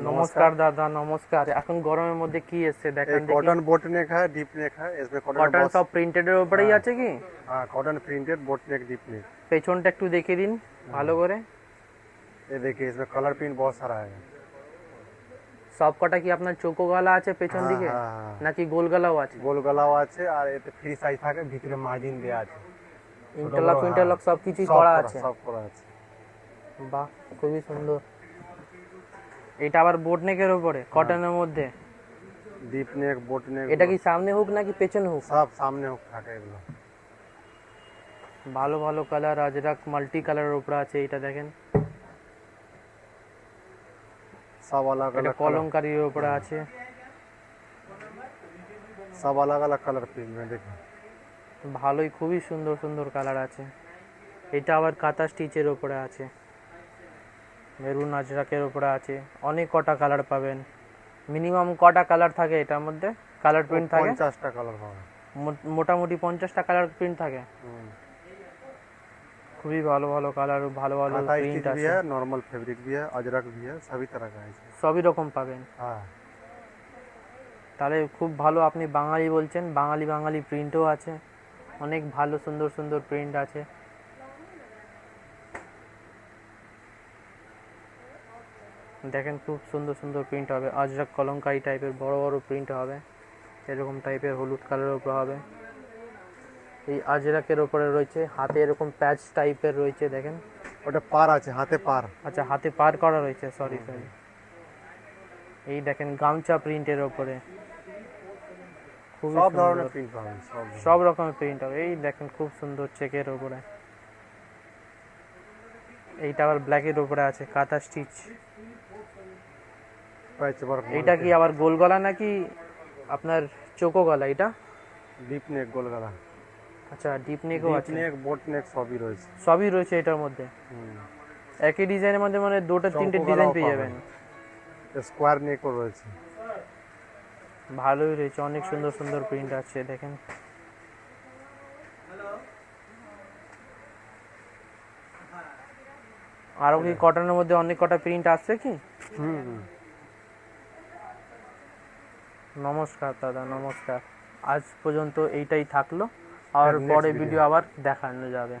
नमस्कार दादा नमस्कार। এখন গরমের মধ্যে কি এসেছে দেখান দেখি। कॉटन बोट नेक है, डीप नेक है। इसमें कॉटन কটন সব প্রিন্টেডের উপরেই আছে কি? हाँ, cotton printed boat neck, deep neck. পেছনটা একটু দেখিয়ে দিন ভালো করে। ये देखिए, इसमें कलर प्रिंट बहुत सारा है। সব কটা কি আপনার চৌকো গলা আছে পেছন हाँ, দিকে हाँ, हाँ। নাকি গোল গলাও আছে? গোল গলাও আছে আর এতে ফ্রি সাইজ থাকে, ভিতরে মার্জিন দেয়া আছে। ইন্টারলক ইন্টারলক সব কিছুই সব করা আছে। সব করা আছে। বাহ খুবই সুন্দর। এটা আবার বোট নেকের উপরে কটনের মধ্যে। ডিপ নেক, बोट नेक। এটা কি সামনে হুক নাকি পেছনে হুক? সব সামনে হুক থাকে এগুলো। ভালো ভালো কালার আজরাক মাল্টি কালারের উপরে আছে। এটা দেখেন सब अलग এটা अलग কলমকারীর উপরে আছে। सब अलग अलग कलर प्रिंट में देखिए। ভালোই খুবই সুন্দর সুন্দর কালার আছে। এটা আবার কাঁথা স্টিচের উপরে আছে, মেরুন আজরাকের উপরে আছে। অনেক কটা কালার পাবেন। মিনিমাম কটা কালার থাকে এটার মধ্যে? কালার প্রিন্ট থাকে 50টা কালার পাবে। মোটামুটি 50টা কালার প্রিন্ট থাকে। খুবই ভালো ভালো কালার, ভালো ভালো कांथा প্রিন্ট स्टिच भी আছে। है, नॉर्मल फैब्रिक भी है, अजरक भी है, सभी तरह का है इसमें। সবই রকম পাবেন। हाँ, তাহলে খুব ভালো। আপনি বাঙালি বলছেন, বাঙালি বাঙালি প্রিন্টও আছে। অনেক ভালো সুন্দর সুন্দর প্রিন্ট আছে। দেখেন খুব সুন্দর সুন্দর প্রিন্ট হবে। আজরাক কলমকারি টাইপের বড় বড় প্রিন্ট হবে, এরকম টাইপের হলুদ কালারের উপর হবে। এই আজরাকের উপরে রয়েছে হাতে এরকম প্যাচ টাইপের রয়েছে দেখেন। ওটা পার আছে, হাতে পার। আচ্ছা হাতে পার করা রয়েছে, সরি সরি। এই দেখেন গামছা প্রিন্টের উপরে খুবই সব সুন্দর। ধরনের প্রিন্ট পাবেন, সব রকমের প্রিন্ট হবে। এই দেখেন খুব সুন্দর চেকের উপরে। এইটা আবার ব্ল্যাকের উপরে আছে কাঁথা স্টিচ। Patch work. এইটা কি আবার গোল গলা নাকি আপনার চোকো গলা এটা? ডিপ নেক, গোল গলা। আচ্ছা ডিপ নেকও ডিপ আছে। নেক, बोट नेक সবই রয়েছে। সবই রয়েছে এটার মধ্যে। একই ডিজাইনের মধ্যে মানে দুটো তিনটে চৌকো ডিজাইন গলাও পেয়ে পাবেন। যাবেন। স্কোয়ার নেকও রয়েছে। ভালোই রয়েছে, অনেক সুন্দর সুন্দর প্রিন্ট আছে দেখেন। আরো কি কটনের মধ্যে অনেক কটা প্রিন্ট আসছে কি? নমস্কার দাদা নমস্কার। আজ পর্যন্ত এইটাই থাকলো, আর পরে ভিডিও আবার দেখানো যাবে।